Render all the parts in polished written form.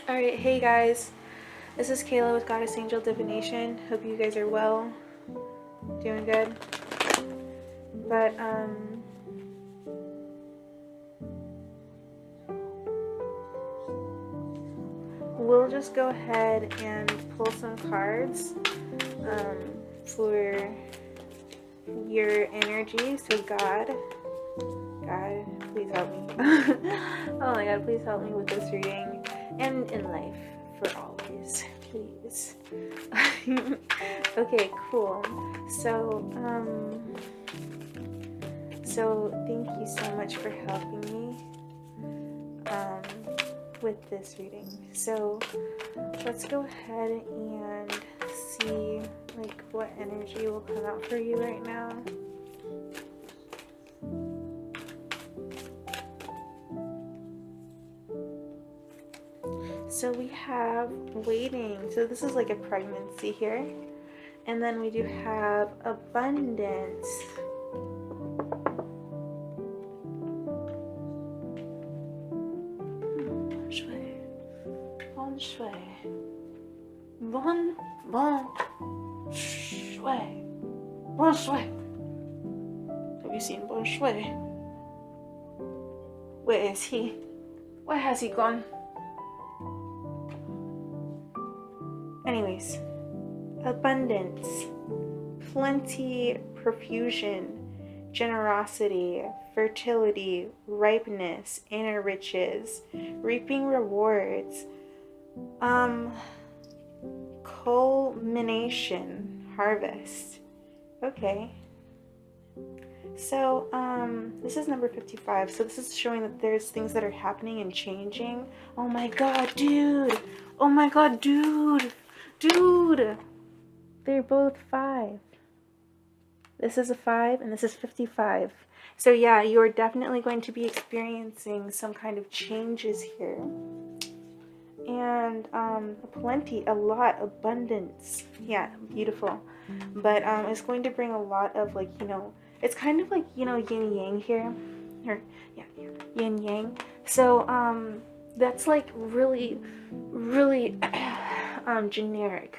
Alright, hey guys, this is Kayla with Goddess Angel Divination. Hope you guys are well, doing good. But, we'll just go ahead and pull some cards for your energy. So God, please help me. Oh my God, please help me with this reading and in life for always, please. Okay, cool. So thank you so much for helping me with this reading. So let's go ahead and see like what energy will come out for you right now. So we have waiting. So this is like a pregnancy here. And then we do have abundance. Bon shui. Bon shui. Have you seen Bon Shui? Where is he? Where has he gone? Anyways, abundance, plenty, profusion, generosity, fertility, ripeness, inner riches, reaping rewards, culmination, harvest. Okay. So, this is number 55. So this is showing that there's things that are happening and changing. Oh my God, dude. Oh my God, dude. Dude. They're both 5. This is a 5 and this is 55. So yeah, you're definitely going to be experiencing some kind of changes here. And plenty, a lot, abundance. Yeah, beautiful. But it's going to bring a lot of like, you know, it's kind of like, you know, yin yang here. Or yeah, yin yang. So that's like really, really generic,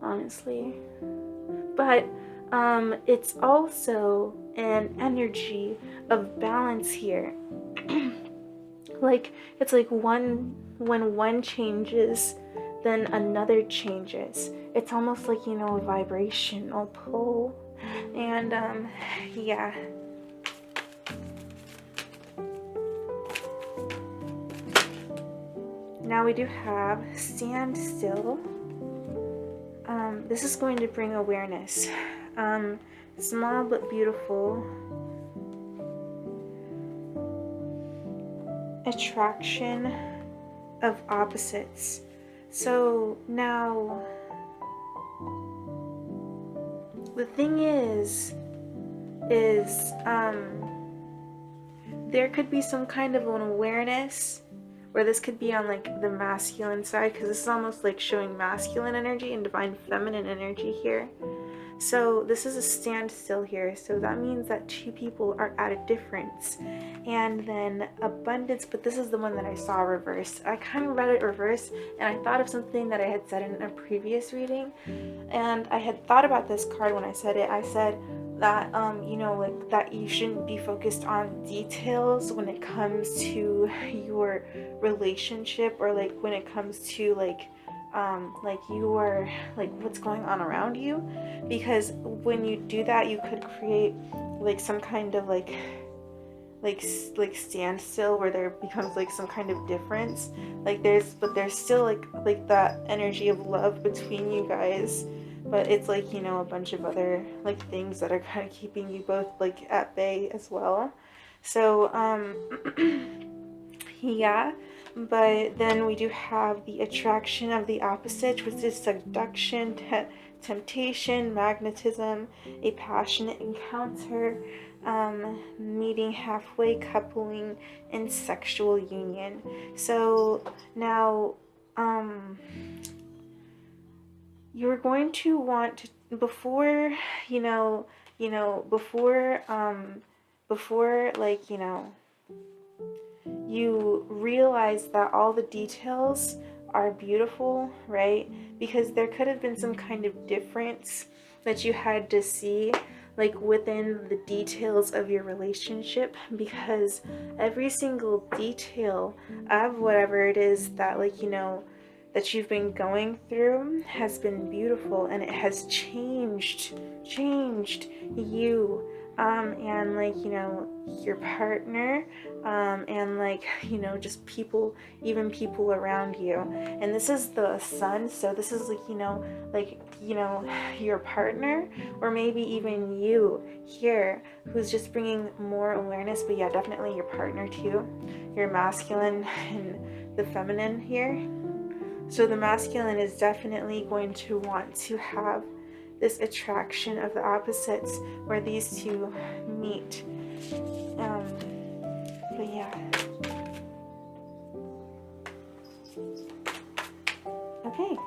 honestly. But it's also an energy of balance here. Like it's like when one changes, then another changes. It's almost like, you know, a vibrational pull. And yeah. Now we do have stand still. This is going to bring awareness. Small but beautiful. Attraction of opposites. So now the thing is there could be some kind of an awareness, or this could be on like the masculine side, because this is almost like showing masculine energy and divine feminine energy here. So this is a standstill here. So that means that 2 people are at a difference. And then abundance, but this is the one that I saw reversed. I kind of read it reversed, and I thought of something that I had said in a previous reading. And I had thought about this card when I said it. I said that, you know, like that you shouldn't be focused on details when it comes to your relationship, or like when it comes to like your, like what's going on around you, because when you do that, you could create like some kind of like standstill where there becomes like some kind of difference. Like there's still like that energy of love between you guys, but it's like, you know, a bunch of other like things that are kind of keeping you both like at bay as well. So yeah, But then we do have the attraction of the opposite, which is seduction, temptation, magnetism, a passionate encounter, meeting halfway, coupling, and sexual union. So now, you're going to want to, before, before, like, you realize that all the details are beautiful, right? Because there could have been some kind of difference that you had to see, like, within the details of your relationship, because every single detail of whatever it is that, like, that you've been going through has been beautiful, and it has changed you, and, like, your partner, and, like, just people, even people around you. And this is the sun, so this is, like, your partner, or maybe even you here, who's just bringing more awareness. But yeah, definitely your partner too, your masculine and the feminine here. So the masculine is definitely going to want to have this attraction of the opposites where these two meet. But yeah. Okay.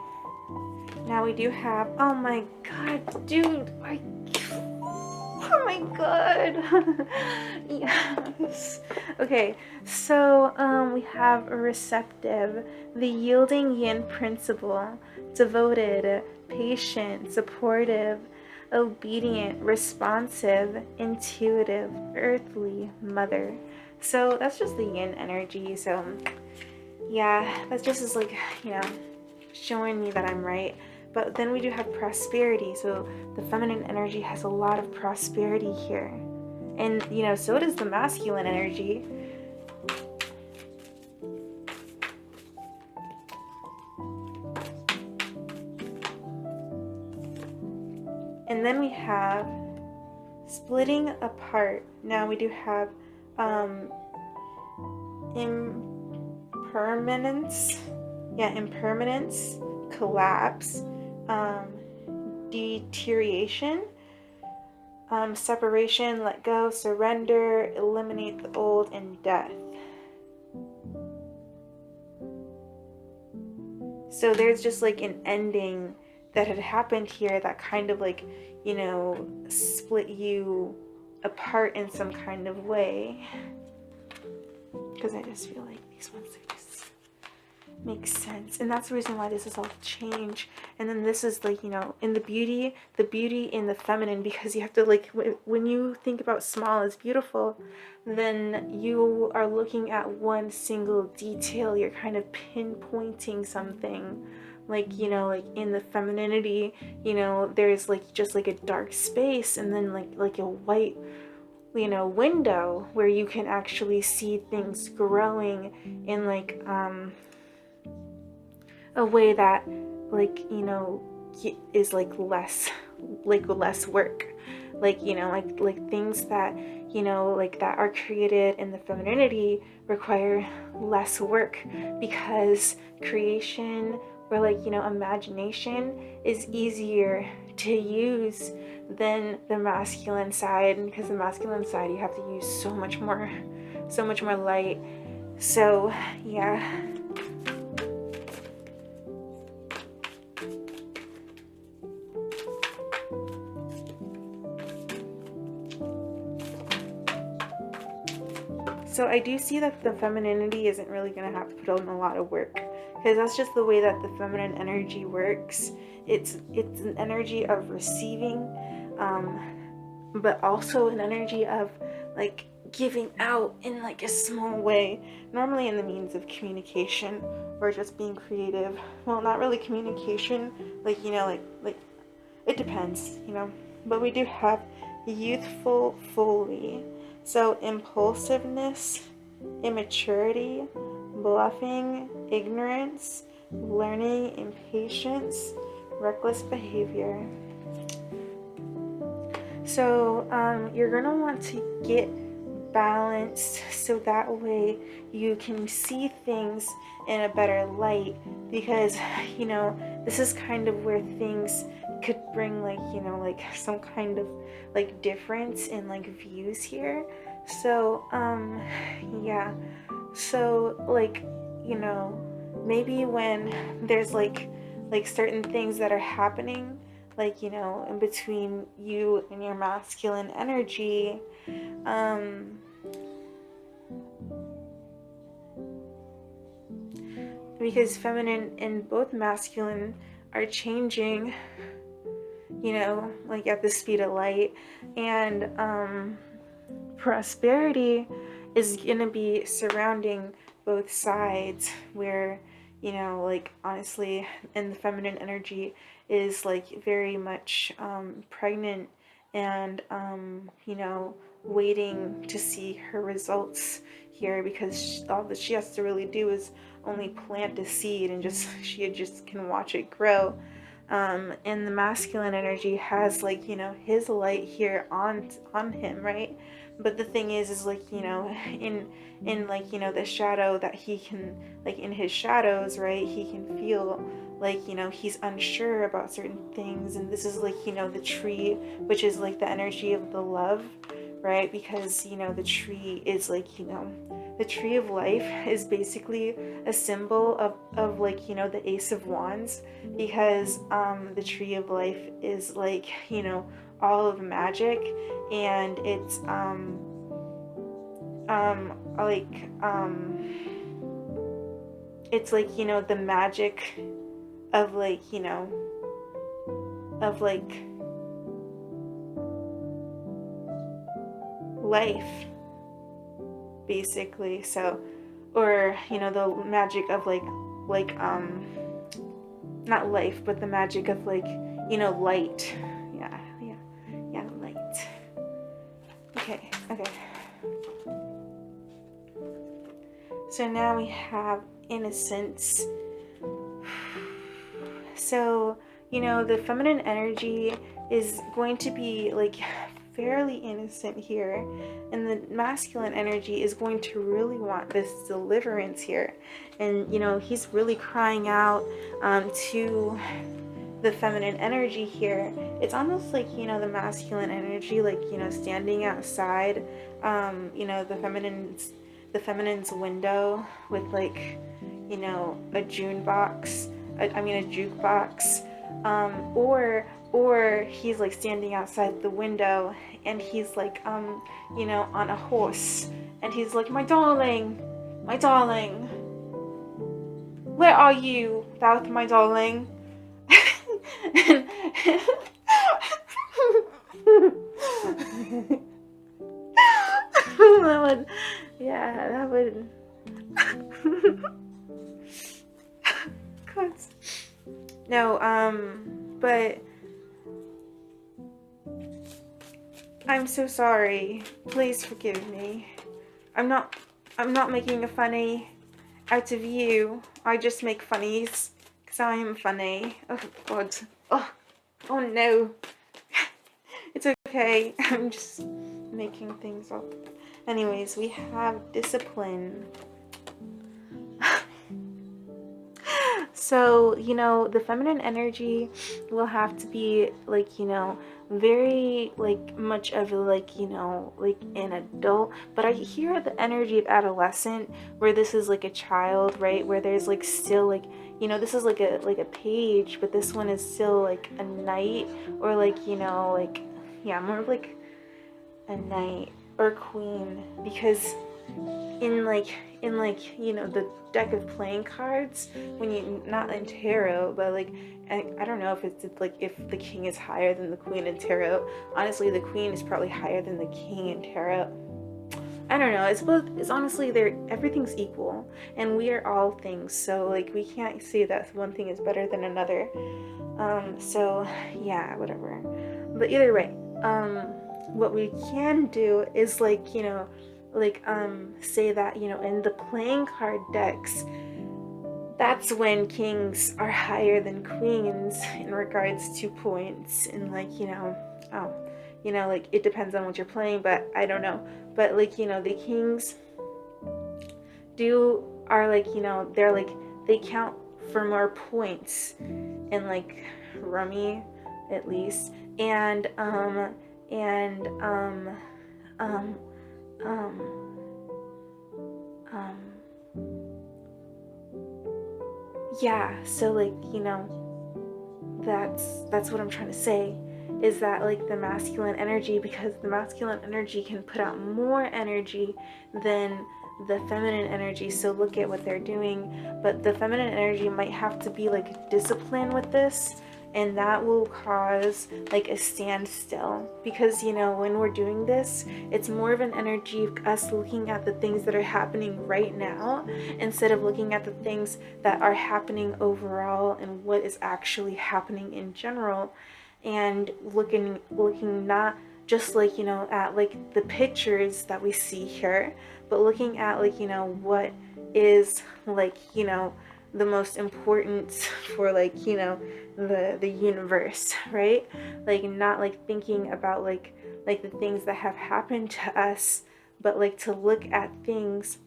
Now we do have, oh my god, dude, oh my god. Yes. Okay, so we have a receptive, the yielding yin principle, devoted, patient, supportive, obedient, responsive, intuitive, earthly, mother. So that's just the yin energy. So yeah, that just is, like, showing me that I'm right. But then we do have prosperity. So the feminine energy has a lot of prosperity here. And, so does the masculine energy. And then we have splitting apart. Now we do have impermanence. Yeah, impermanence, collapse, deterioration, separation, let go, surrender, eliminate the old, and death. So there's just, like, an ending that had happened here that kind of, like, split you apart in some kind of way. Because I just feel like these ones are just make sense. And that's the reason why this is all change. And then this is, like, in the beauty in the feminine, because you have to, like, when you think about small as beautiful, then you are looking at one single detail. You're kind of pinpointing something. Like, like in the femininity, there's, like, just, like, a dark space, and then like a white, window where you can actually see things growing in, like, a way that, like, is, like, less work, like, like things that, like, that are created in the femininity require less work, because creation, or, like, imagination is easier to use than the masculine side, because the masculine side you have to use so much more light. So yeah. So I do see that the femininity isn't really going to have to put in a lot of work, because that's just the way that the feminine energy works. It's an energy of receiving, but also an energy of, like, giving out in, like, a small way, normally in the means of communication or just being creative. Well, not really communication, like, like it depends, but we do have youthful fully. So impulsiveness, immaturity, bluffing, ignorance, learning, impatience, reckless behavior. So you're going to want to get balanced, so that way you can see things in a better light, because this is kind of where things could bring like like some kind of like difference in like views here. So yeah, so like maybe when there's like certain things that are happening, like in between you and your masculine energy, because feminine and both masculine are changing, like at the speed of light, and prosperity is gonna be surrounding both sides, where like honestly, and the feminine energy is like very much pregnant, and waiting to see her results here, because all that she has to really do is only plant a seed, and she just can watch it grow. And the masculine energy has like his light here on him, right? But the thing is like in like the shadow, that he can, like in his shadows, right, he can feel like he's unsure about certain things. And this is like the tree, which is like the energy of the love, right? Because the tree is like the tree of life is basically a symbol of like the Ace of Wands, because the tree of life is like all of magic, and it's like it's like the magic of like of like life, basically. So, or the magic of like not life, but the magic of like light. Yeah, light. Okay. So now we have innocence. So the feminine energy is going to be like fairly innocent here, and the masculine energy is going to really want this deliverance here. And he's really crying out to the feminine energy here. It's almost like the masculine energy, like standing outside the feminine's window with like a jukebox, or he's like standing outside the window, and he's like on a horse, and he's like, my darling, where are you, thou my darling? that would no, but I'm so sorry. Please forgive me. I'm not making a funny out of you. I just make funnies because I am funny. Oh God. Oh no. It's okay. I'm just making things up. Anyways, we have discipline. So, the feminine energy will have to be like, very like much of like, like an adult. But I hear the energy of adolescent, where this is like a child, right? Where there's like still like, this is like a page, but this one is still like a knight, or like, like, yeah, more of like a knight or queen, because in the deck of playing cards, when you, not in tarot, but like I don't know if it's like if the king is higher than the queen in tarot. Honestly, the queen is probably higher than the king in tarot. I don't know. It's both. It's honestly, everything's equal, and we are all things. So like we can't say that one thing is better than another. So yeah, whatever. But either way, what we can do is like say that in the playing card decks, that's when kings are higher than queens in regards to points, and like you know, like it depends on what you're playing, but I don't know. But like, you know, the kings are like, you know, they're like, they count for more points in like rummy, at least. And um um um yeah, so like, you know, that's what I'm trying to say, is that like the masculine energy, because the masculine energy can put out more energy than the feminine energy. So look at what they're doing, but the feminine energy might have to be like disciplined with this, and that will cause like a standstill, because you know, when we're doing this, it's more of an energy of us looking at the things that are happening right now instead of looking at the things that are happening overall and what is actually happening in general, and looking not just like, you know, at like the pictures that we see here, but looking at like, you know, what is like, you know, the most important for like, you know, the universe, right? Like not like thinking about like the things that have happened to us, but like to look at things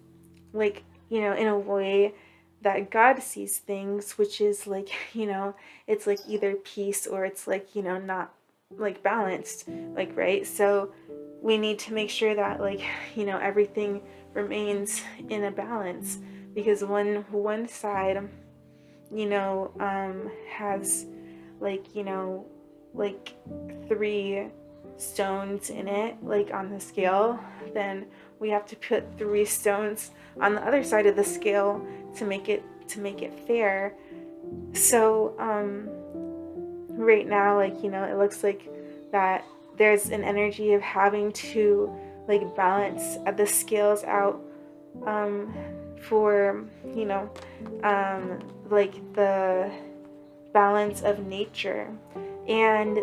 like, you know, in a way that God sees things, which is like, you know, it's like either peace or it's like, you know, not like balanced, like, right? So we need to make sure that like, you know, everything remains in a balance, because one side, you know, has like, you know, like 3 stones in it, like on the scale, then we have to put 3 stones on the other side of the scale to make it fair. So right now, like, you know, it looks like that there's an energy of having to like balance the scales out for, you know, like the balance of nature and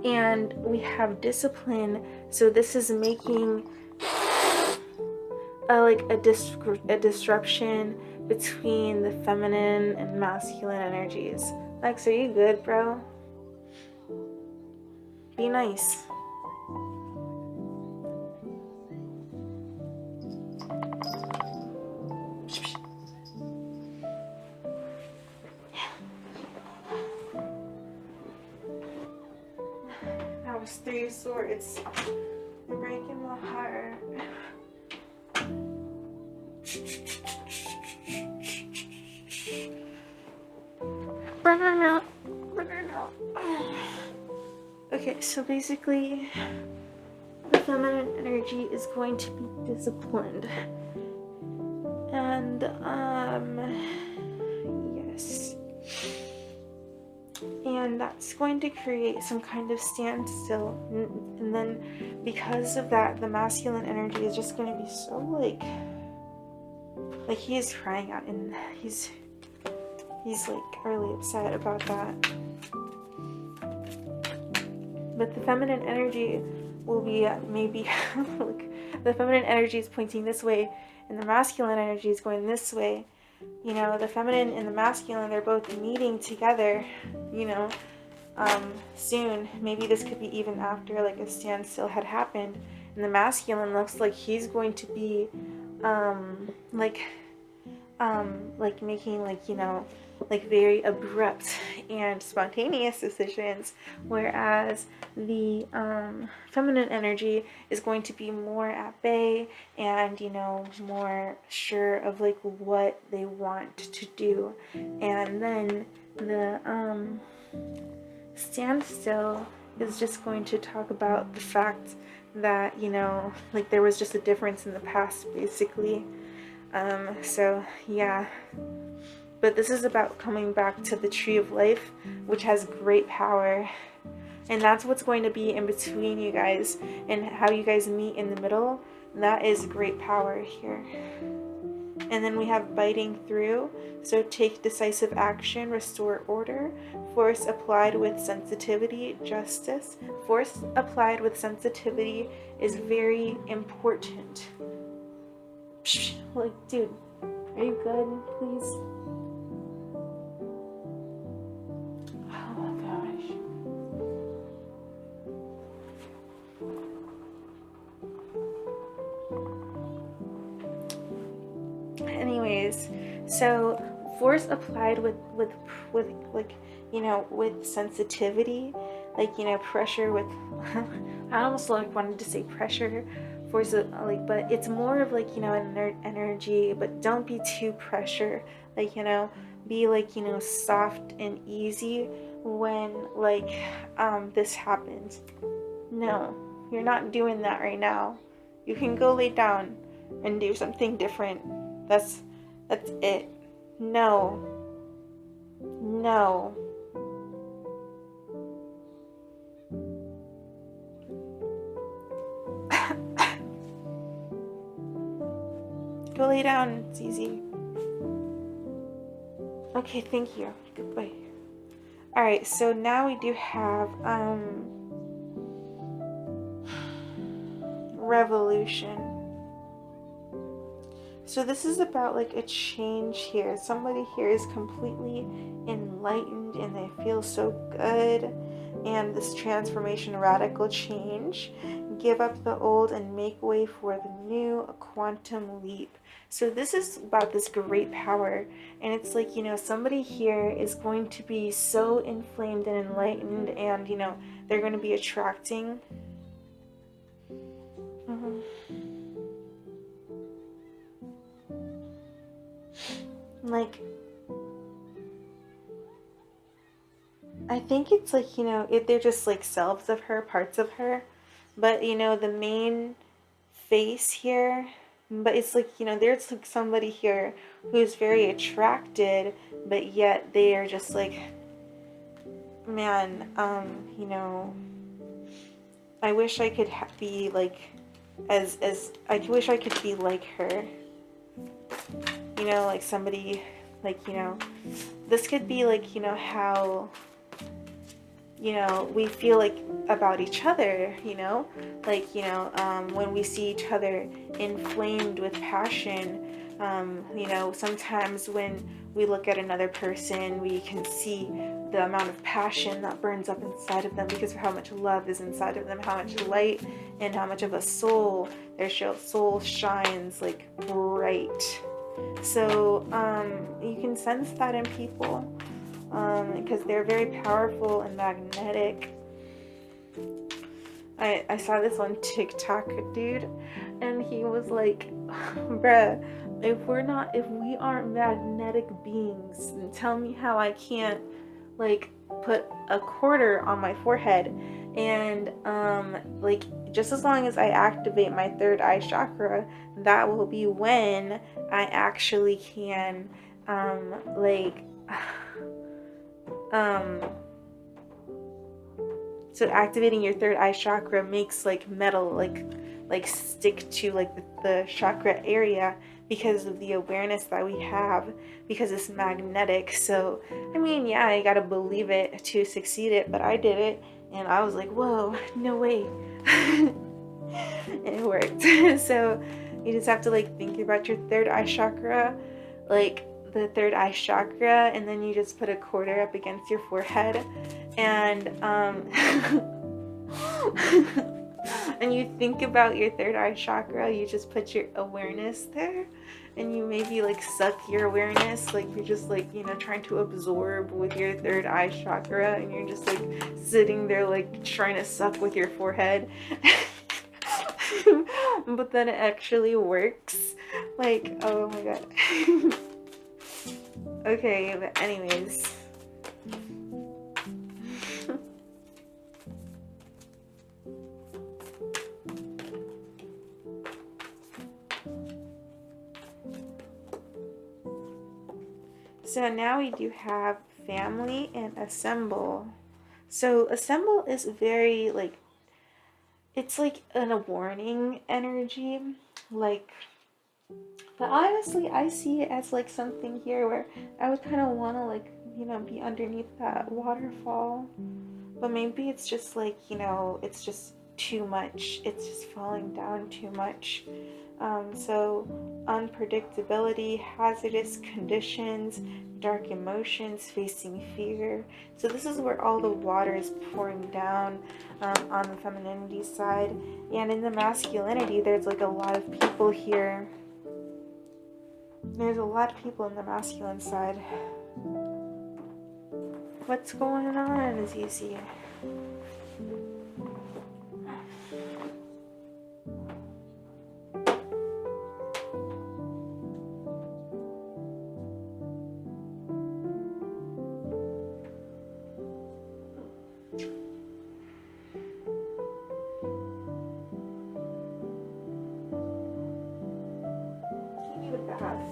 and we have discipline. So this is making a disruption between the feminine and masculine energies. Lex, are you good, bro? Be nice. That was 3 swords. You're breaking my heart. Okay, so basically, the feminine energy is going to be disciplined. And, yes. And that's going to create some kind of standstill. And then, because of that, the masculine energy is just going to be so, like he is crying out, and he's like really upset about that. But the feminine energy will be maybe look, the feminine energy is pointing this way and the masculine energy is going this way. You know, the feminine and the masculine, they're both meeting together, you know, soon. Maybe this could be even after like a standstill had happened, and the masculine looks like he's going to be like making like, you know, like very abrupt and spontaneous decisions, whereas the feminine energy is going to be more at bay and, you know, more sure of like what they want to do. And then the standstill is just going to talk about the fact that, you know, like there was just a difference in the past, basically. So yeah, but this is about coming back to the tree of life, which has great power, and that's what's going to be in between you guys, and how you guys meet in the middle. That is great power here. And then we have biting through, so take decisive action, restore order, force applied with sensitivity, justice. Force applied with sensitivity is very important. Like, dude, are you good? Please. anyways, so force applied with like, you know, with sensitivity, like, you know, pressure with I almost like wanted to say pressure, force like, but it's more of like, you know, an energy, but don't be too pressure, like, you know, be like, you know, soft and easy when like this happens. No, you're not doing that right now. You can go lay down and do something different. That's it. No. No. Go lay down. It's easy. Okay, thank you. Goodbye. Alright, so now we do have revolution. So this is about like a change here. Somebody here is completely enlightened and they feel so good. And this transformation, radical change. Give up the old and make way for the new, a quantum leap. So this is about this great power. And it's like, you know, somebody here is going to be so inflamed and enlightened, and, you know, they're going to be attracting. Like, I think it's like, you know, they're just like selves of her, parts of her. But, you know, the main face here, but it's like, you know, there's like somebody here who's very attracted, but yet they are just like, man, you know, I wish I could be like, as I wish I could be like her. You know, like somebody, like, you know, this could be like, you know, how, you know, we feel like about each other, you know, like, you know, when we see each other inflamed with passion, you know, sometimes when we look at another person, we can see the amount of passion that burns up inside of them because of how much love is inside of them, how much light and how much of a soul, their soul shines like bright. So you can sense that in people. Because they're very powerful and magnetic. I saw this on TikTok, dude, and he was like, bruh, if we aren't magnetic beings, then tell me how I can't like put a quarter on my forehead. And like, just as long as I activate my third eye chakra, that will be when I actually can like so activating your third eye chakra makes like metal like stick to like the chakra area because of the awareness that we have, because it's magnetic. So I mean, yeah, I gotta believe it to succeed it, but I did it and I was like, whoa, no way. And it worked. So you just have to like think about your third eye chakra, like the third eye chakra, and then you just put a quarter up against your forehead, and and you think about your third eye chakra. You just put your awareness there, and you maybe like suck your awareness, like you're just like, you know, trying to absorb with your third eye chakra, and you're just like sitting there like trying to suck with your forehead. But then it actually works. Like, oh my god. Okay, but anyways. So now we do have family and assemble. So assemble is very like, it's like a warning energy, like, but honestly I see it as like something here where I would kind of want to like, you know, be underneath that waterfall, but maybe it's just like, you know, it's just too much, it's just falling down too much. So unpredictability, hazardous conditions, dark emotions, facing fear. So this is where all the water is pouring down on the femininity side. And in the masculinity, there's like a lot of people here There's a lot of people in the masculine side. What's going on, Zizi? You need a bath.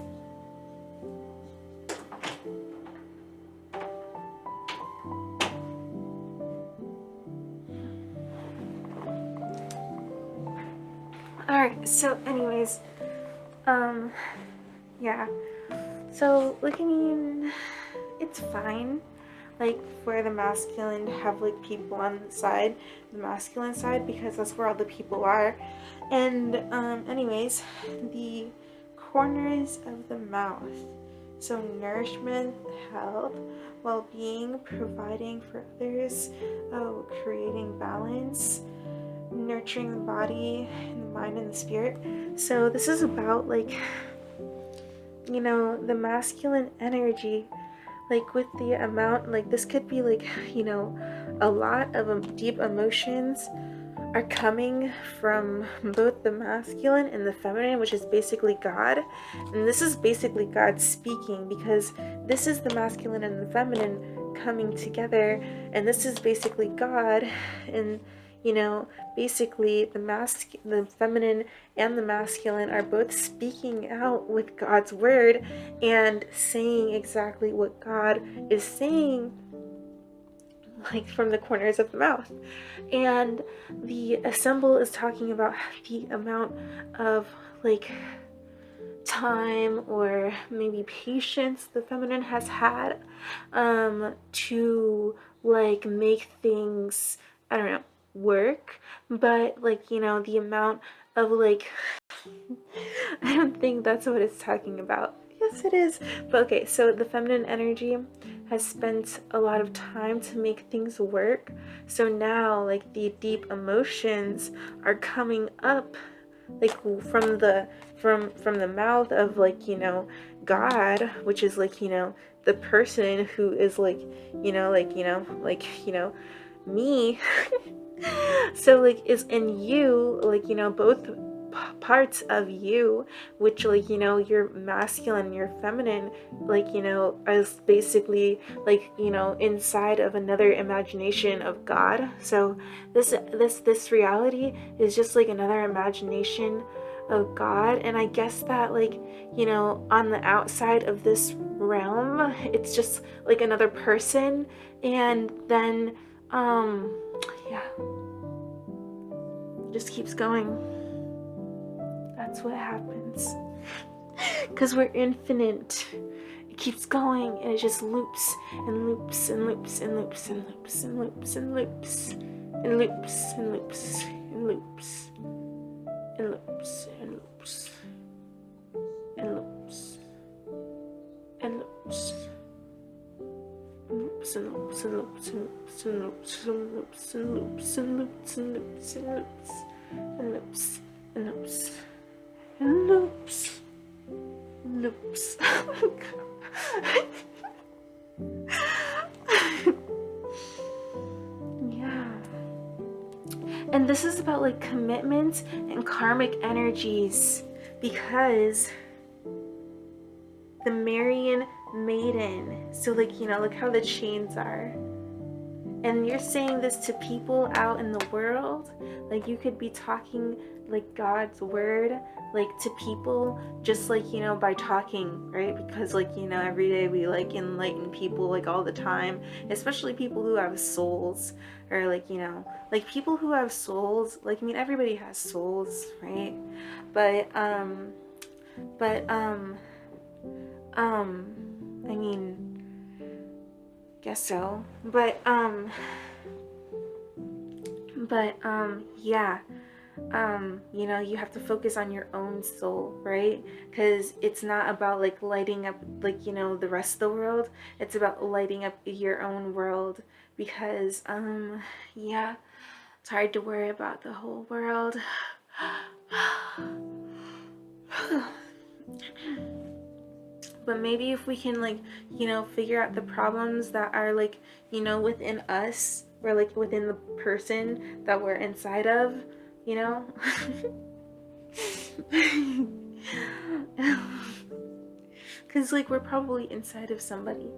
Alright, so anyways, yeah. So, like, I mean, it's fine, like, for the masculine to have, like, people on the masculine side, because that's where all the people are. And, anyways, the corners of the mouth. So, nourishment, health, well-being, providing for others, creating balance, nurturing the body and the mind and the spirit. So this is about, like, you know, the masculine energy, like with the amount, like this could be like, you know, a lot of deep emotions are coming from both the masculine and the feminine, which is basically God. And this is basically God speaking, because this is the masculine and the feminine coming together, and this is basically God. And, you know, basically the feminine and the masculine are both speaking out with God's word and saying exactly what God is saying, like from the corners of the mouth. And the symbol is talking about the amount of, like, time or maybe patience the feminine has had to, like, make things, I don't know, work. But, like, you know, the amount of, like, I don't think that's what it's talking about. Yes, it is. But okay, so the feminine energy has spent a lot of time to make things work. So now, like, the deep emotions are coming up, like, from the mouth of, like, you know, God, which is, like, you know, the person who is, like, you know, me. So, like, is in you, like, you know, both parts of you, which, like, you know, your masculine, your feminine, like, you know, is basically, like, you know, inside of another imagination of God. So this reality is just like another imagination of God. And I guess that, like, you know, on the outside of this realm, it's just like another person. And then yeah, just keeps going. That's what happens. Because we're infinite. It keeps going, and it just loops and loops and loops and loops and loops and loops and loops and loops and loops and loops and loops and loops and loops and loops. Loops and loops and loops and loops and loops and loops and loops and loops and loops and loops and loops and loops and loops. Loops. Yeah. And this is about, like, commitments and karmic energies, because the Marian maiden, so, like, you know, look how the chains are. And you're saying this to people out in the world, like, you could be talking, like, God's word, like, to people, just, like, you know, by talking, right? Because, like, you know, every day we, like, enlighten people, like, all the time, especially people who have souls, or, like, you know, like, people who have souls, like, I mean, everybody has souls, right? But I mean, guess so. But yeah. You know, you have to focus on your own soul, right? Because it's not about, like, lighting up, like, you know, the rest of the world. It's about lighting up your own world, because yeah, it's hard to worry about the whole world. But maybe if we can, like, you know, figure out the problems that are, like, you know, within us, or like within the person that we're inside of, you know. Because, like, we're probably inside of somebody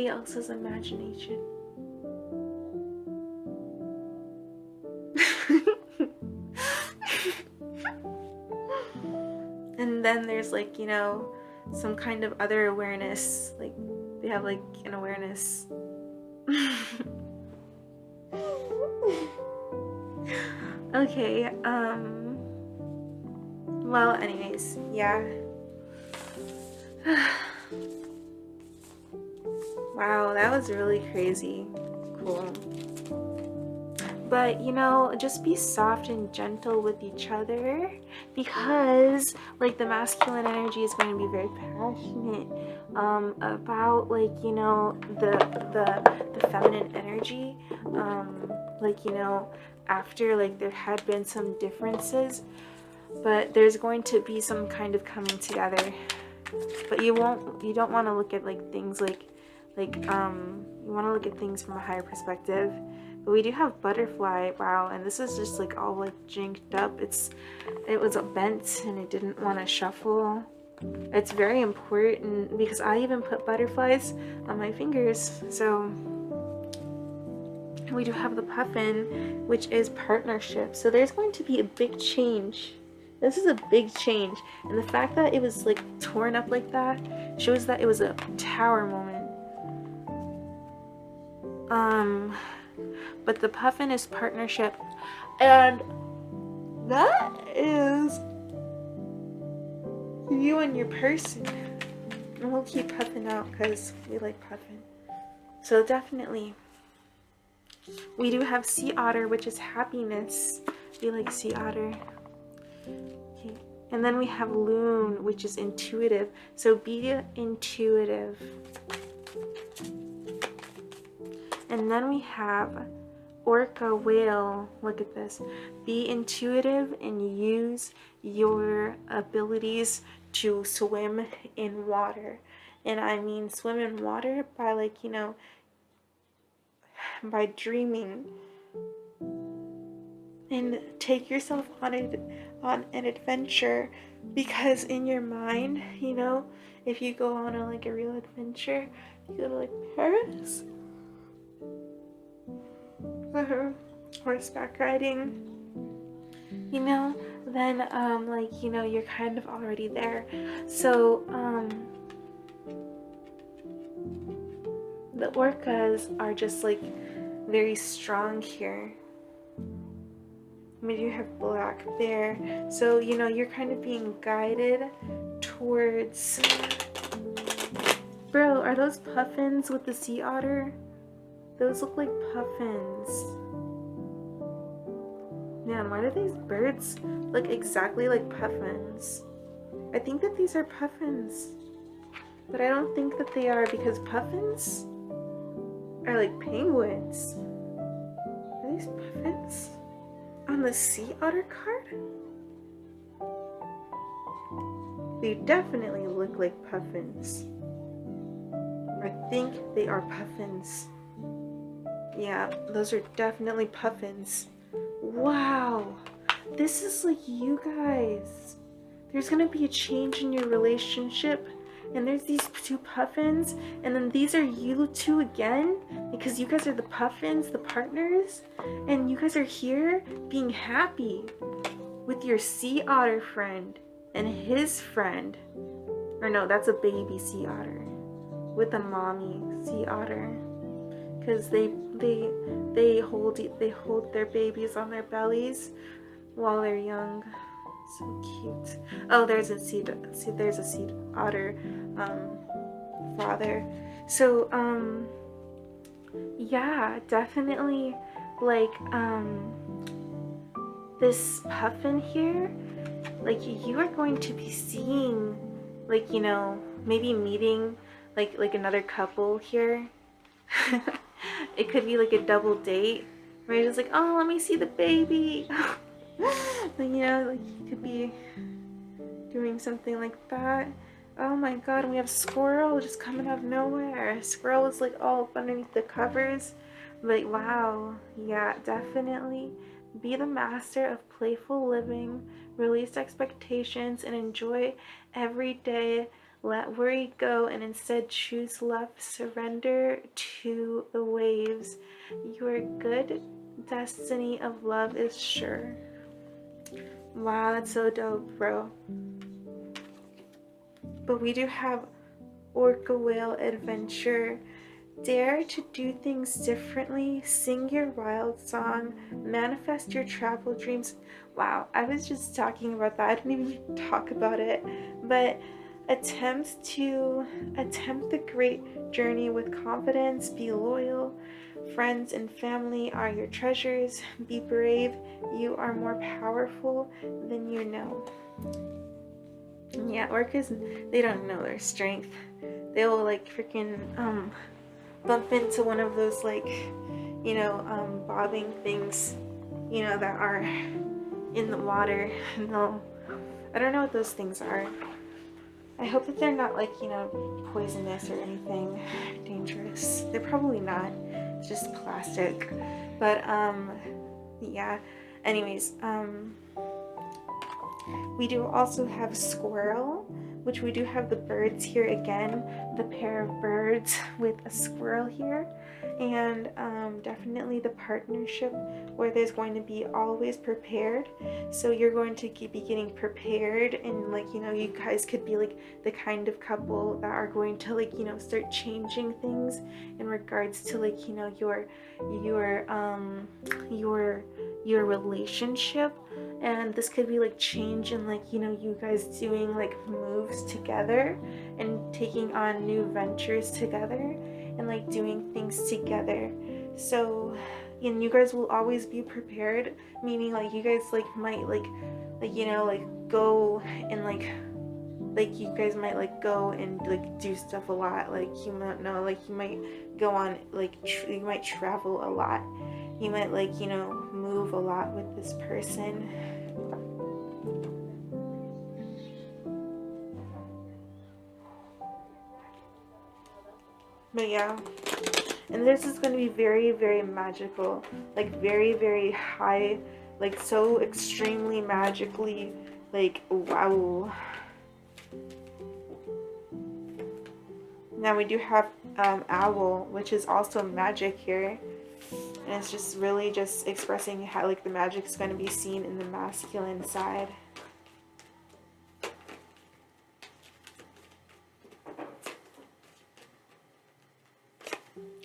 else's imagination. And then there's, like, you know, some kind of other awareness, like they have like an awareness. Okay, well, anyways, yeah. Wow, that was really crazy. Cool. But, you know, just be soft and gentle with each other, because, like, the masculine energy is going to be very passionate about, like, you know, the feminine energy. Like, you know, after, like, there had been some differences, but there's going to be some kind of coming together. But you don't want to look at, like, things like you want to look at things from a higher perspective. But we do have butterfly. Wow, and this is just like all like jinked up. It was bent and it didn't want to shuffle. It's very important because I even put butterflies on my fingers. So we do have the puffin, which is partnership. So there's going to be a big change. This is a big change, and the fact that it was like torn up like that shows that it was a tower moment. But the puffin is partnership, and that is you and your person. And we'll keep puffin out because we like puffin. So definitely, we do have sea otter, which is happiness. We like sea otter. Okay. And then we have loon, which is intuitive. So be intuitive. And then we have orca, whale. Look at this. Be intuitive and use your abilities to swim in water. And I mean swim in water by, like, you know, by dreaming. And take yourself on an adventure, because in your mind, you know, if you go on a real adventure, you go to like Paris, horseback riding, you know, then like, you know, you're kind of already there. So the orcas are just like very strong here. I mean, you have black bear, so, you know, you're kind of being guided towards... Bro, are those puffins with the sea otter? Those look like puffins. Man, why do these birds look exactly like puffins? I think that these are puffins, but I don't think that they are, because puffins are like penguins. Are these puffins on the sea otter card? They definitely look like puffins. I think they are puffins. Yeah, those are definitely puffins. Wow, this is like you guys. There's gonna be a change in your relationship, and there's these two puffins, and then these are you two again, because you guys are the puffins, the partners, and you guys are here being happy with your sea otter friend and his friend. Or no, that's a baby sea otter with a mommy sea otter, because they hold their babies on their bellies while they're young. So cute. Oh, there's a sea otter father. So yeah, definitely, like, this puffin here, like, you are going to be seeing, like, you know, maybe meeting like another couple here. It could be like a double date where you're just like, oh, let me see the baby. But, you know, like, you could be doing something like that. Oh my god, and we have Squirrel just coming out of nowhere. Squirrel is like all up underneath the covers. Like, wow. Yeah, definitely be the master of playful living, release expectations, and enjoy every day. Let worry go and instead choose love. Surrender to the waves. Your good destiny of love is sure. Wow, that's so dope, bro. But we do have Orca Whale Adventure. Dare to do things differently, sing your wild song, manifest your travel dreams. Wow, I was just talking about that. I didn't even talk about it. But attempt the great journey with confidence, be loyal. Friends and family are your treasures. Be brave. You are more powerful than you know. Yeah, orcas, they don't know their strength. They will like freaking bump into one of those like, bobbing things, that are in the water. No, I don't know what those things are. I hope that they're not like, poisonous or anything dangerous. They're probably not. It's just plastic. But yeah. Anyways, we do also have squirrel, which we do have the birds here again, the pair of birds with a squirrel here, and definitely the partnership where there's going to be always prepared. So you're going to be getting prepared, and like, you guys could be like the kind of couple that are going to like, start changing things in regards to like, your relationship. And this could be like change in like, you guys doing like moves together and taking on new ventures together and like doing things together. So, and you guys will always be prepared, meaning like you guys like might like go and like you guys might like go and like do stuff a lot. Like you might know, like you might go on like you might travel a lot. You might like, move a lot with this person. But yeah, and this is going to be very, very magical, like very, very high, like so extremely magically, like wow. Now we do have owl, which is also magic here, and it's just really just expressing how like the magic is going to be seen in the masculine side.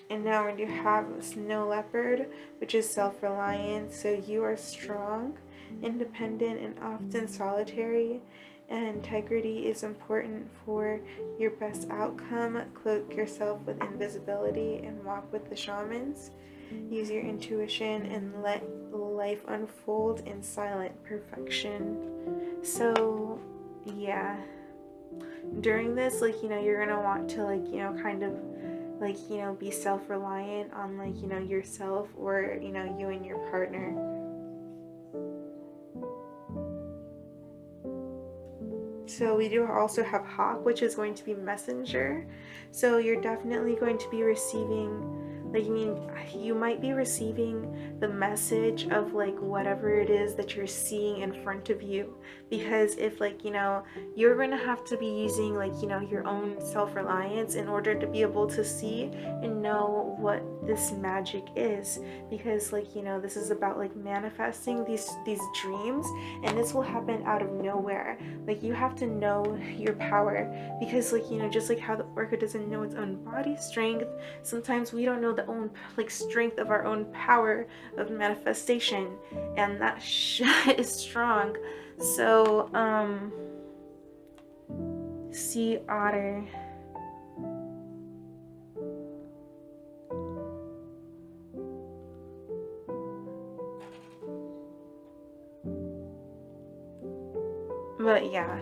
And now we do have snow leopard, which is self-reliant. So you are strong, independent, and often solitary. And integrity is important for your best outcome. Cloak yourself with invisibility and walk with the shamans. Use your intuition and let life unfold in silent perfection. So yeah, during this, like, you're gonna want to like, kind of like, be self-reliant on like, yourself, or you and your partner. So we do also have hawk, which is going to be messenger. So you're definitely going to be receiving, like, you might be receiving the message of like whatever it is that you're seeing in front of you. Because if like, you're going to have to be using like, your own self-reliance in order to be able to see and know what this magic is. Because like, this is about like manifesting these dreams, and this will happen out of nowhere. Like you have to know your power, because like, just like how the orca doesn't know its own body strength, sometimes we don't know the own like strength of our own power of manifestation, and that is strong. So sea otter, but yeah.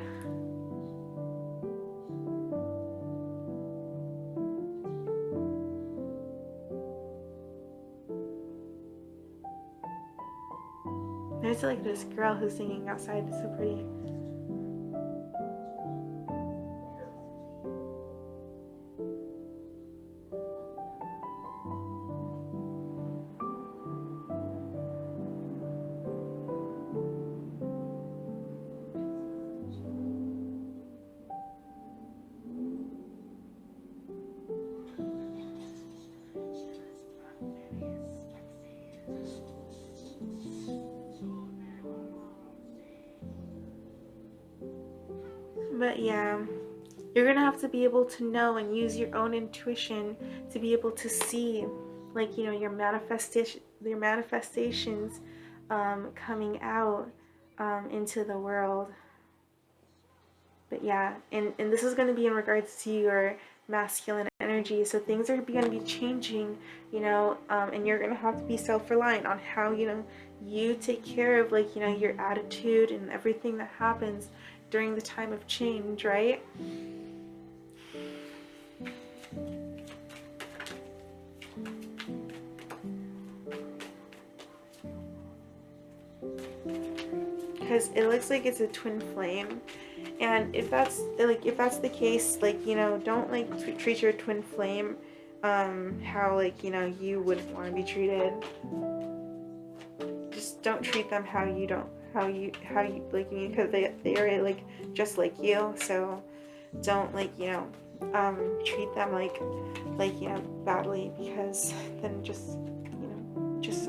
There's like this girl who's singing outside. It's so pretty. But yeah, you're gonna have to be able to know and use your own intuition to be able to see, like, you know, your manifestations coming out into the world. But yeah, and this is going to be in regards to your masculine energy. So things are going to be changing, you know, and you're going to have to be self-reliant on how, you know, you take care of, like, you know, your attitude and everything that happens during the time of change, right? Because it looks like it's a twin flame, and if that's the case, like, you know, don't like treat your twin flame how, like, you know, you would want to be treated. Just don't treat them how you like, you, because they are like just like you. So don't, like, you know, treat them like you know, badly, because then just, you know, just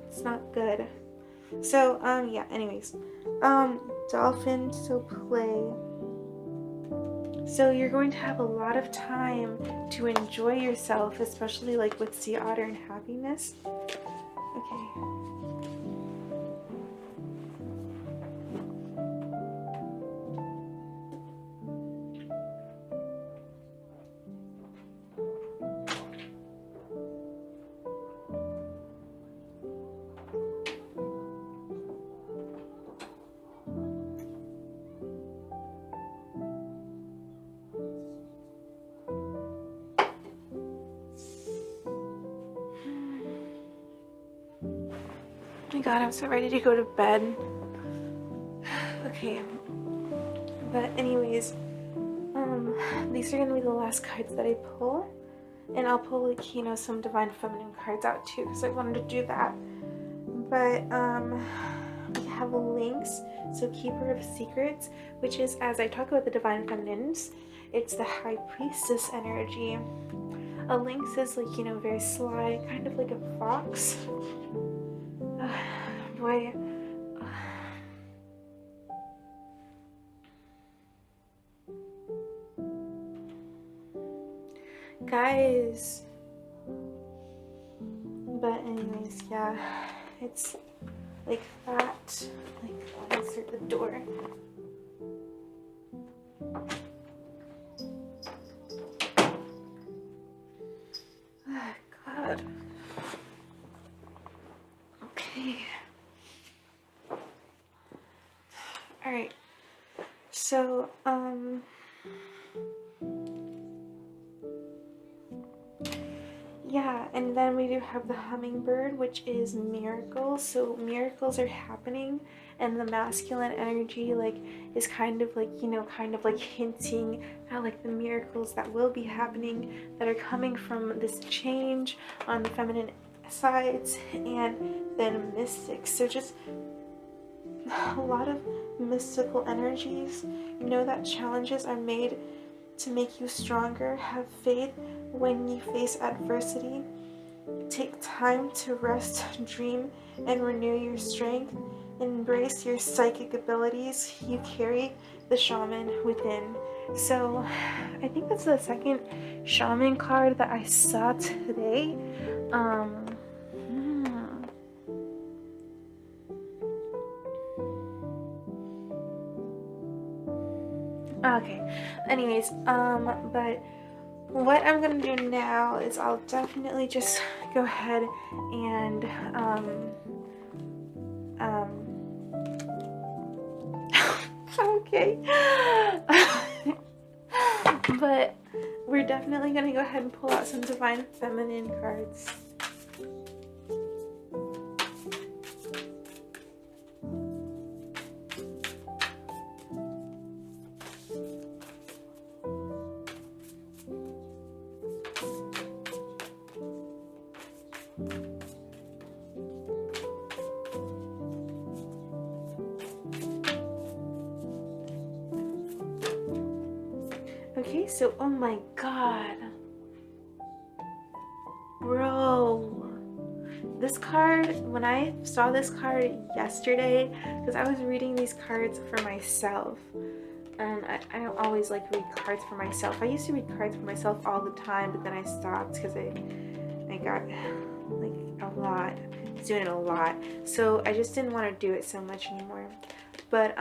it's not good. So yeah, anyways, dolphin, so play. So you're going to have a lot of time to enjoy yourself, especially like with sea otter and happiness. Okay. Oh my god, I'm so ready to go to bed. Okay. But anyways, these are gonna be the last cards that I pull. And I'll pull, like, you know, some divine feminine cards out too, because I wanted to do that. But we have links. So Keeper of Secrets, which is, as I talk about the divine feminines, it's the high priestess energy. A lynx is, like, you know, very sly, kind of like a fox. Boy. Guys. But anyways, yeah, it's like that. Like, I'll insert the door. Oh, God. Okay. Alright. So, yeah, and then we do have the hummingbird, which is miracles. So miracles are happening, and the masculine energy, like, is kind of like, you know, kind of like hinting at, like, the miracles that will be happening, that are coming from this change on the feminine sides, and then mystics. So just a lot of mystical energies. You know that challenges are made to make you stronger. Have faith when you face adversity. Take time to rest, dream, and renew your strength. Embrace your psychic abilities. You carry the shaman within. So I think that's the second shaman card that I saw today. Okay, anyways, but what I'm gonna do now is I'll definitely just go ahead and okay. But we're definitely gonna go ahead and pull out some divine feminine cards. Okay, so oh my god, bro, this card, when I saw this card yesterday, because I was reading these cards for myself, and I don't always like read cards for myself. I used to read cards for myself all the time, but then I stopped because I got like a lot. I was doing it a lot, so I just didn't want to do it so much anymore. But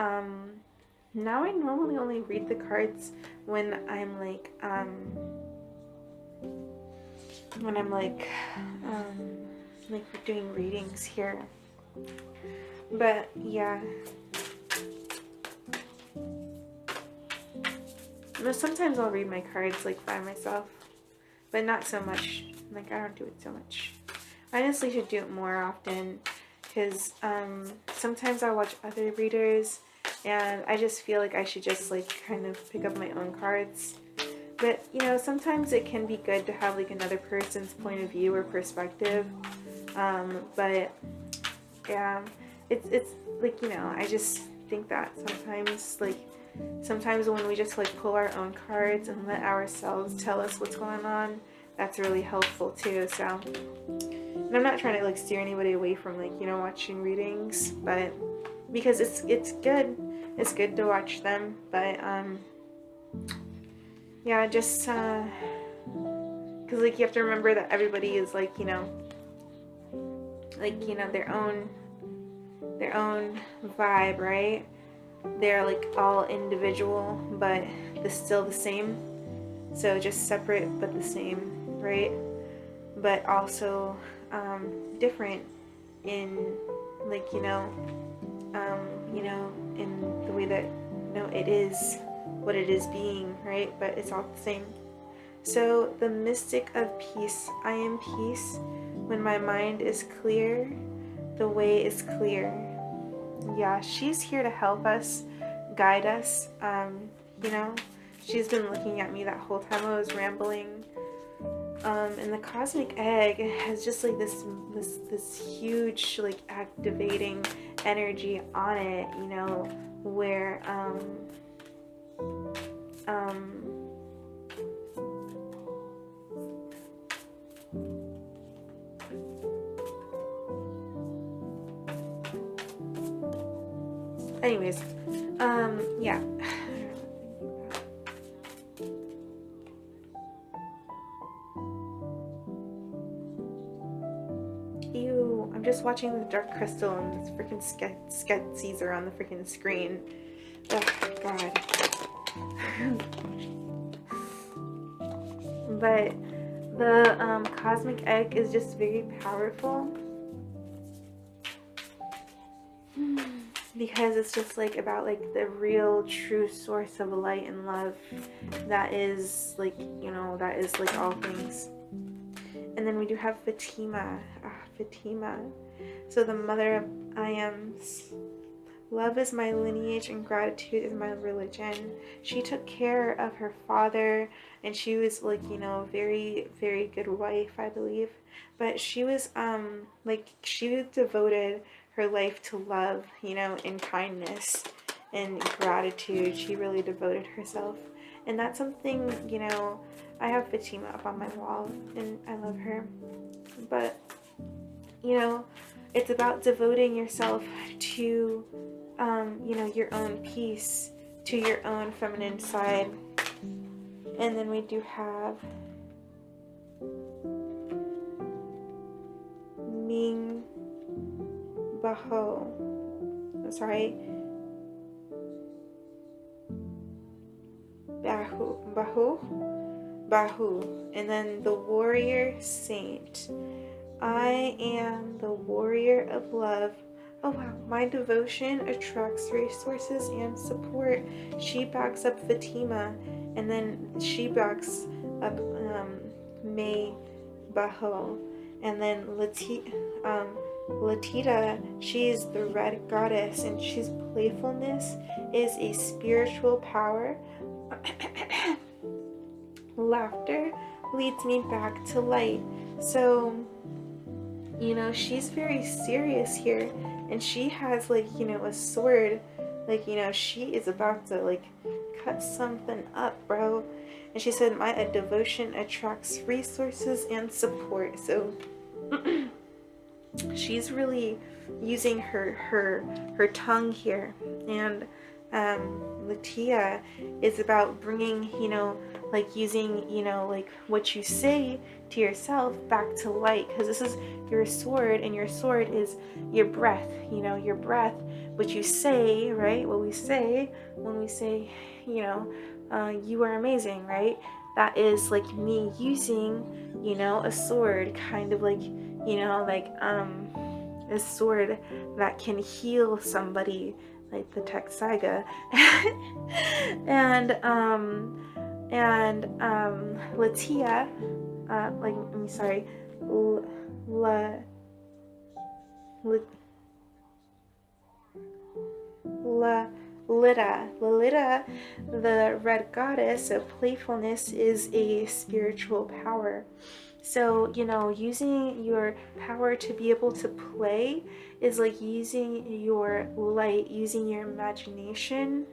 now I normally only read the cards when I'm like doing readings here. But yeah, sometimes I'll read my cards like by myself, but not so much. Like, I don't do it so much. I honestly should do it more often, because sometimes I watch other readers and I just feel like I should just like kind of pick up my own cards. But you know, sometimes it can be good to have like another person's point of view or perspective. But yeah, it's like, you know, I just think that sometimes when we just like pull our own cards and let ourselves tell us what's going on, that's really helpful too. So, and I'm not trying to like steer anybody away from like, you know, watching readings, but because it's good to watch them. But yeah, just because like you have to remember that everybody is like, you know, their own vibe, right? They're like all individual, but they're still the same. So just separate but the same, right? But also different in like, in the way that, it is what it is being, right? But it's all the same. So the mystic of peace, I am peace. When my mind is clear, the way is clear. Yeah, she's here to help us, guide us. She's been looking at me that whole time I was rambling. And the cosmic egg has just like this huge like activating energy on it, where anyways, yeah. Ew, I'm just watching the dark crystal and this freaking Skeksis are on the freaking screen. Oh, God. But the cosmic egg is just very powerful. Because it's just like about like the real true source of light and love that is like, that is like all things. And then we do have Fatima. Fatima. So the mother of I ams. Love is my lineage and gratitude is my religion. She took care of her father and she was like, very, very good wife, I believe. But she was she devoted her life to love, and kindness and gratitude. She really devoted herself. And that's something, I have Fatima up on my wall and I love her. But, it's about devoting yourself to, your own peace, to your own feminine side. And then we do have Ming Baho. Sorry. Bahu. And then the warrior saint. I am the warrior of love. Oh wow, my devotion attracts resources and support. She backs up Fatima, and then she backs up May Baho. And then Latita, she's the red goddess, and she's playfulness is a spiritual power. Laughter leads me back to light. So, she's very serious here, and she has like, a sword, like, she is about to like cut something up, bro. And she said, my devotion attracts resources and support. So she's really using her tongue here. And Latia is about bringing, like using, like what you say to yourself back to light, because this is your sword, and your sword is your breath, your breath, what you say, right? What we say when we say, you are amazing, right? That is like me using, a sword, kind of like, like a sword that can heal somebody, like the Tech Saga. and Latia, La, La, La, Lolita, the red goddess of playfulness, is a spiritual power. So, using your power to be able to play is like using your light, using your imagination,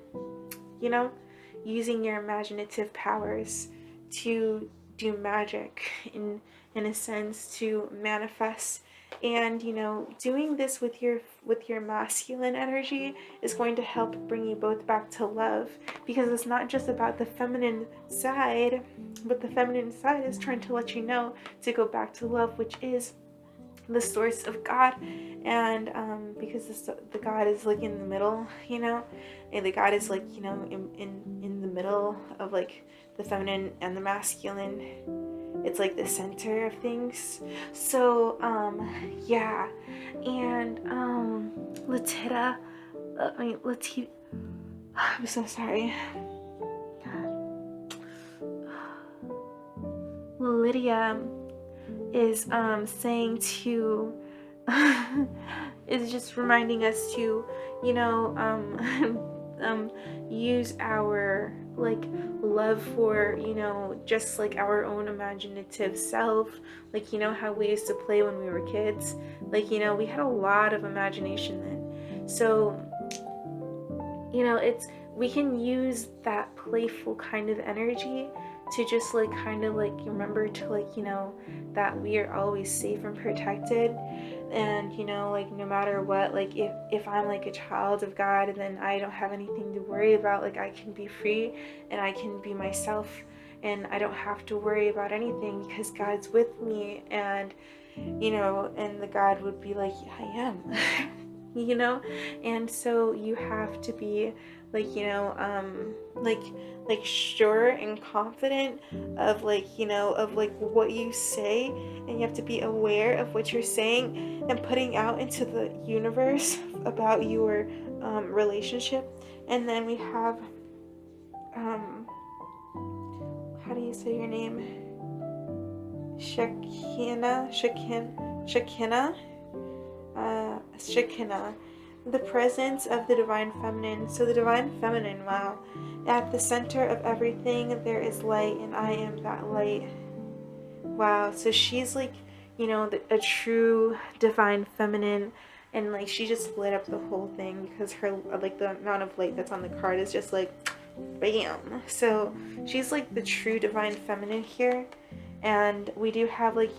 using your imaginative powers to do magic, in a sense, to manifest. And doing this with your masculine energy is going to help bring you both back to love, because it's not just about the feminine side, but the feminine side is trying to let you know to go back to love, which is the source of God. And because the God is like in the middle, and the God is like, in the middle of like the feminine and the masculine. It's like the center of things. So yeah. And Latita, I'm so sorry. Lydia is saying to is just reminding us to use our like love for just like our own imaginative self, like how we used to play when we were kids, like we had a lot of imagination then. So it's, we can use that playful kind of energy to just like kind of like remember to like that we are always safe and protected. And like no matter what, like if I'm like a child of God, and then I don't have anything to worry about, like I can be free and I can be myself, and I don't have to worry about anything because God's with me. And and the God would be like, I am. And so you have to be like like sure and confident of like of like what you say, and you have to be aware of what you're saying and putting out into the universe about your relationship. And then we have how do you say your name? Shekinah, the presence of the divine feminine. So the divine feminine, wow. At the center of everything there is light, and I am that light. Wow. So she's like, a true divine feminine, and like she just lit up the whole thing, because her like the amount of light that's on the card is just like bam. So she's like the true divine feminine here. And we do have like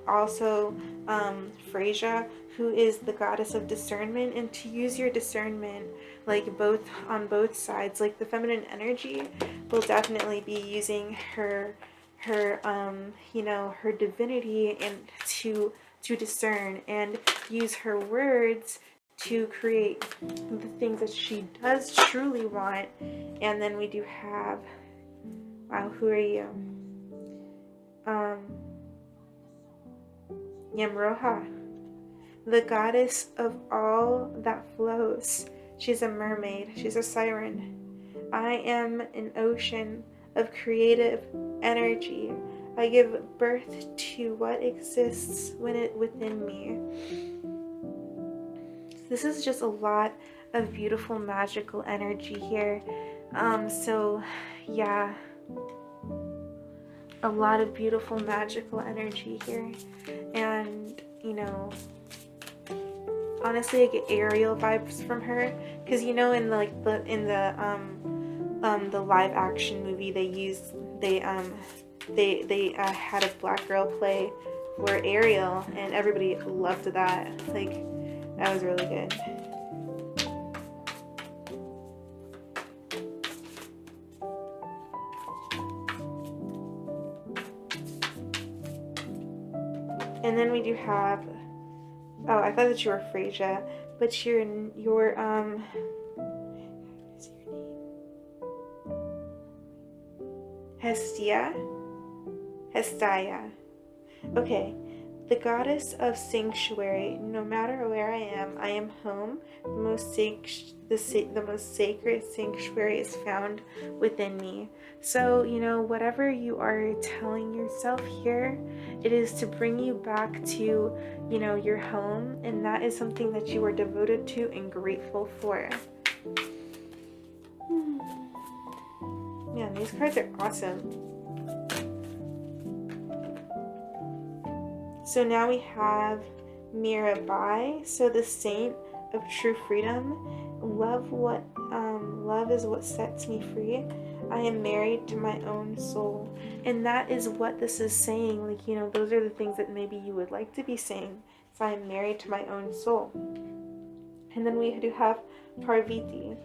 also Freyja, who is the goddess of discernment, and to use your discernment like both on both sides, like the feminine energy will definitely be using her her divinity and to discern and use her words to create the things that she does truly want. And then we do have, wow, who are you? Yamroha, the goddess of all that flows. She's a mermaid. She's a siren. I am an ocean of creative energy. I give birth to what exists within me. This is just a lot of beautiful magical energy here. So yeah, a lot of beautiful magical energy here. And honestly, I get aerial vibes from her, because in like the live action movie they had a black girl play or Ariel, and everybody loved that. Like, that was really good. And then we do have, oh, I thought that you were Frasier, but you're what is your name? Hestia. Okay. The goddess of sanctuary. No matter where I am home. The most sacred sanctuary is found within me. So, you know, whatever you are telling yourself here, it is to bring you back to, you know, your home, and that is something that you are devoted to and grateful for. Man, these cards are awesome. So now we have Mirabai, so the saint of true freedom. Love is what sets me free. I am married to my own soul. And that is what this is saying. Like, you know, those are the things that maybe you would like to be saying. So I am married to my own soul. And then we do have Parvati.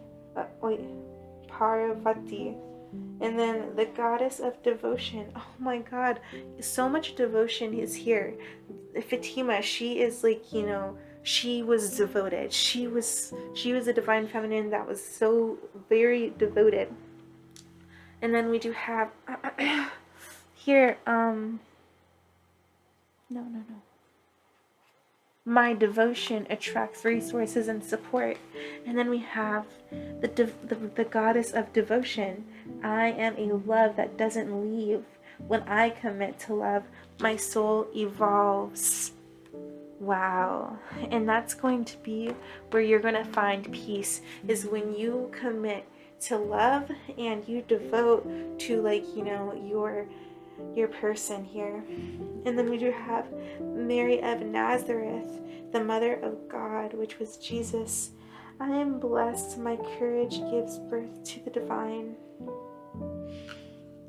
And then the goddess of devotion. Oh my god, so much devotion is here. Fatima, she is like, you know, she was devoted. She was a divine feminine that was so very devoted. And then we do have here, no. My devotion attracts resources and support. And then we have the goddess of devotion. I am a love that doesn't leave. When I commit to love, my soul evolves. Wow. And that's going to be where you're going to find peace, is when you commit to love and you devote to, like, you know, your person here. And then we do have Mary of Nazareth, the mother of God, which was Jesus. I am blessed. My courage gives birth to the divine.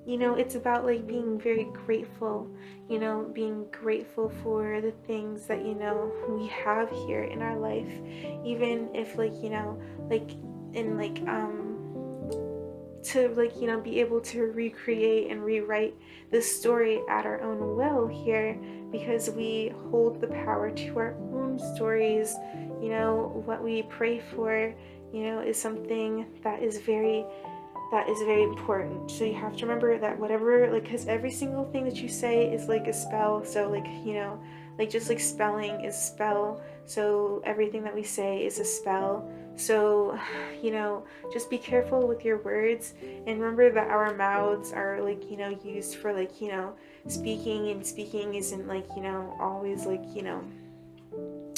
You know, it's about like being very grateful, you know, being grateful for the things that, you know, we have here in our life, even if, like, you know, like in like to, like, you know, be able to recreate and rewrite the story at our own will here, because we hold the power to our own stories. You know, what we pray for, you know, is something that is very important. So you have to remember that whatever, like, because every single thing that you say is like a spell. So, like, you know, like just like spelling is spell, so everything that we say is a spell. So, you know, just be careful with your words, and remember that our mouths are, like, you know, used for, like, you know, speaking, and speaking isn't, like, you know, always, like, you know,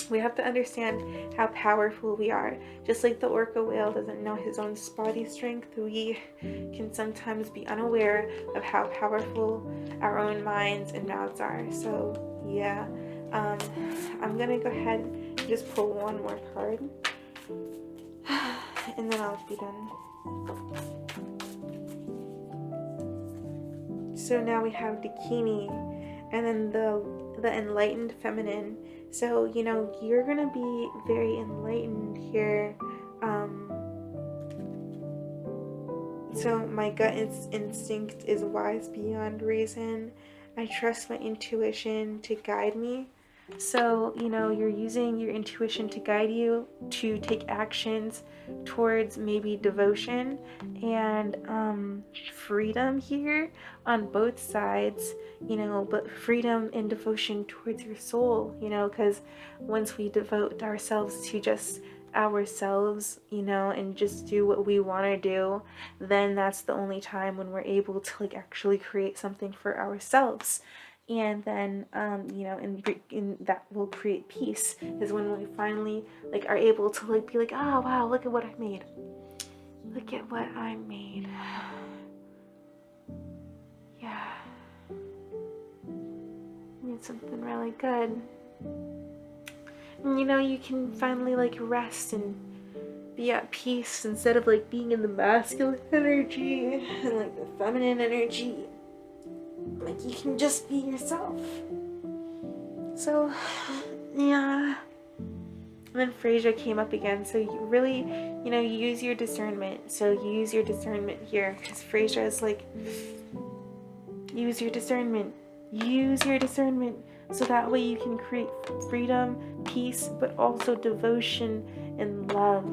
we have to understand how powerful we are. Just like the orca whale doesn't know his own body strength, we can sometimes be unaware of how powerful our own minds and mouths are. So yeah, I'm gonna go ahead and just pull one more card, and then I'll be done. So now we have Dakini, and then the enlightened feminine. So, you know, you're gonna be very enlightened here. So my gut instinct is wise beyond reason. I trust my intuition to guide me. So, you know, you're using your intuition to guide you to take actions towards maybe devotion and freedom here on both sides, you know, but freedom and devotion towards your soul, you know, because once we devote ourselves to just ourselves, you know, and just do what we want to do, then that's the only time when we're able to, like, actually create something for ourselves. And then, you know, and that will create peace, is when we finally, like, are able to, like, be like, oh wow, look at what I made. Look at what I made. Yeah. I made something really good. And, you know, you can finally, like, rest and be at peace instead of, like, being in the masculine energy and, like, the feminine energy. Like, you can just be yourself. So, yeah. And then Frasier came up again. So you really, you know, you use your discernment. So you use your discernment here. Because Frasier is like, use your discernment. Use your discernment. So that way you can create freedom, peace, but also devotion and love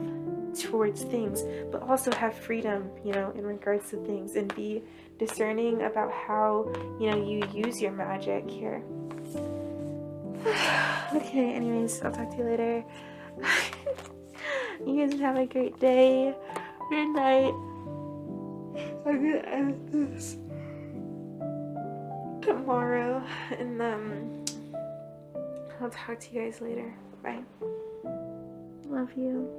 towards things. But also have freedom, you know, in regards to things. And be discerning about how, you know, you use your magic here. Okay, anyways, I'll talk to you later. You guys have a great day. Good night. I'm gonna end this tomorrow, and I'll talk to you guys later. Bye. Love you.